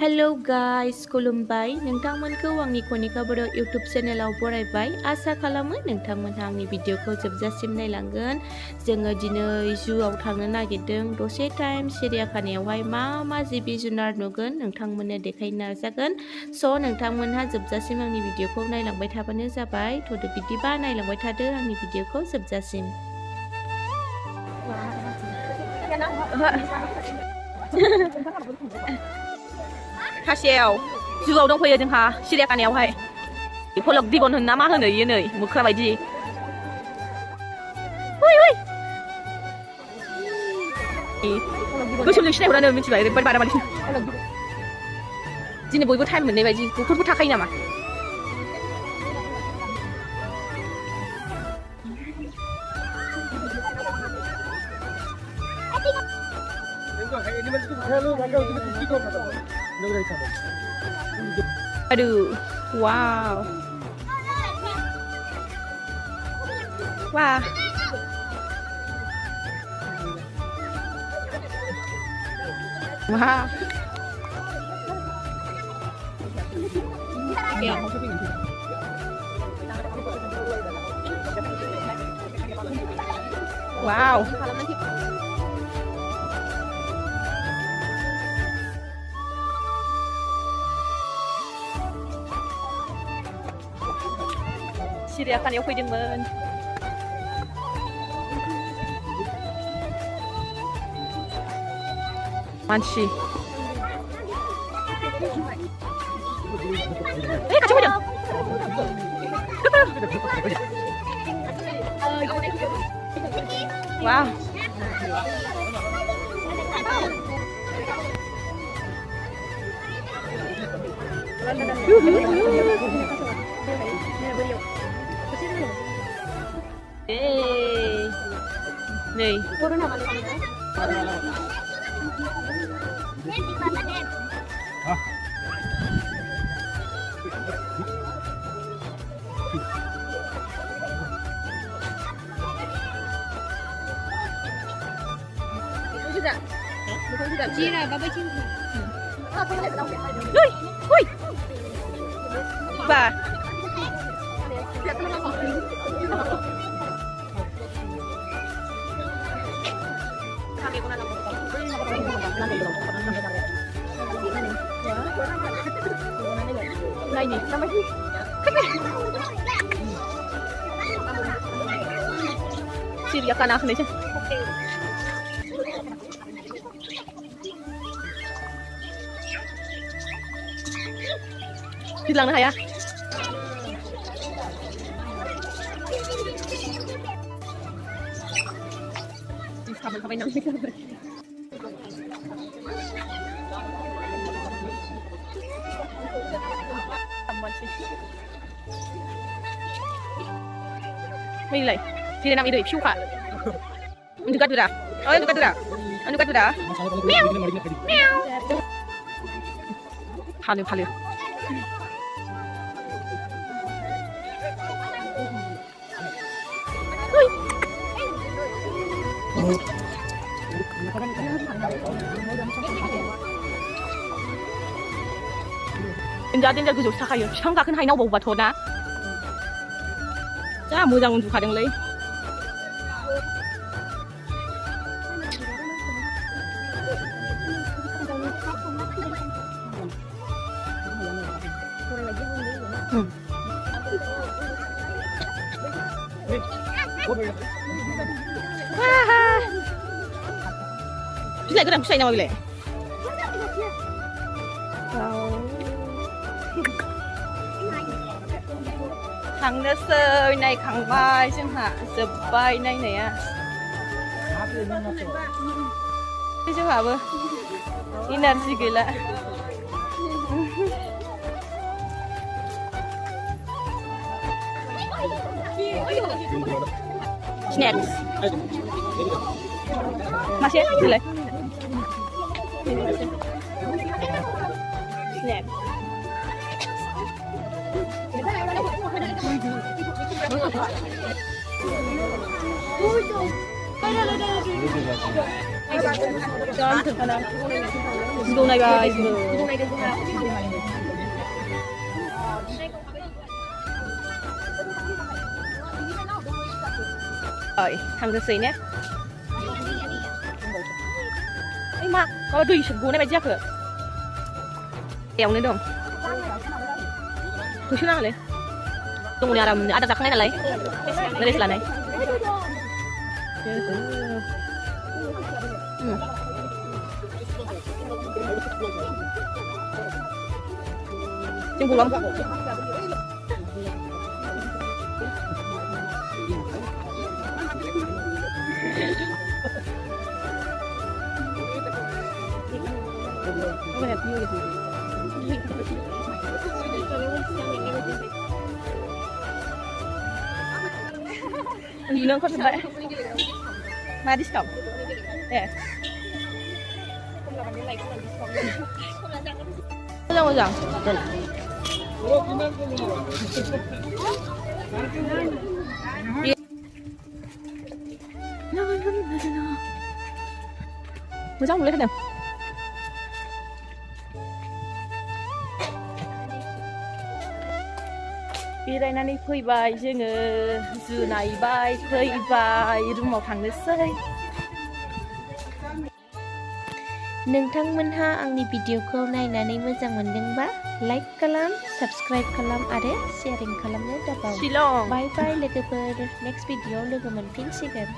Hello guys खुलुमबाय नोंथांमोनखौ आंनि कनिका बर' YouTube चेनेलाव बरायबाय आसा खालामो नोंथांमोनहा आंनि भिडिअखौ जोबजासिम नायलांगोन जोङो दिनै जुआव थांनो नागिरदों दसे टाइम सिरियाखानायावहाय मा जिबि जुनार नुगोन नोंथांमोननो देखायनो नाजागोन स' नोंथांमोनहा जोबजासिम आंनि भिडिअखौ नायलांबाय थाबानो जाबाय थ'दो बिदिबा नायलांबाय थादो आंनि भिडिअखौ जोबजासिम खासेयाव जुआव दंफैयो जोंहा सिरियाखानायावहाय फलक दिबन होनना मा होनो इयो नै मोख्रा बायदि गोसोमजों सिनायहरानो मिथिबाय ओरैबायदि बादाबादि दिनै बयबो टाइम मोननाय बायदि गुफुरबो थाखायो नामा aduh wow wah wah wow सिरियाखानायाव फैदोंमोन मानसि खाथियाव फैदों wow nih juga Cira Baba Cinta Woi Ba này nhỉ năm mấy Siria nih sih bilang nah ya kapan nang sih May lại sila nang idoy piuka undukat dura oh undukat dura meow meow halu 인자 그저 사가요. 형가 큰 하이나고 봐 도나. 자 모장 운주 가령래. 와하. bisa cái đằng xoay nào vậy? Thằng nó sơi này khẳng vai chứ hả sập vai này này à chứ hả bơ energy gila snacks masih boleh snack Johnถึงขนาดดูในใบthằng cái gì nhé ấy mà có đuôi sụp gù này mày chắc rồi kéo lên đâu cứ chứ nào lấy tunggu nih ada zaknya nih lay dari sebelah nih Jemput lắm. Gì nữa con vậy? Mà discount. Nè. Sao mà rằng? Moजां boleh kan? बेरायनानै फैबाय जोङो जु नायबाय फैबाय रुमाव थांनोसै नोंथांमोनहा आंनि भिडिअखौ नायनानै मोजां मोनदोंबा लाइक खालाम साबस्क्राइब खालाम आरो शेयारिं खालामनो दाबाव शिलं बाय बाय लोगोफोर नेक्स्ट भिडिअआव लोगो मोनफिनसिगोन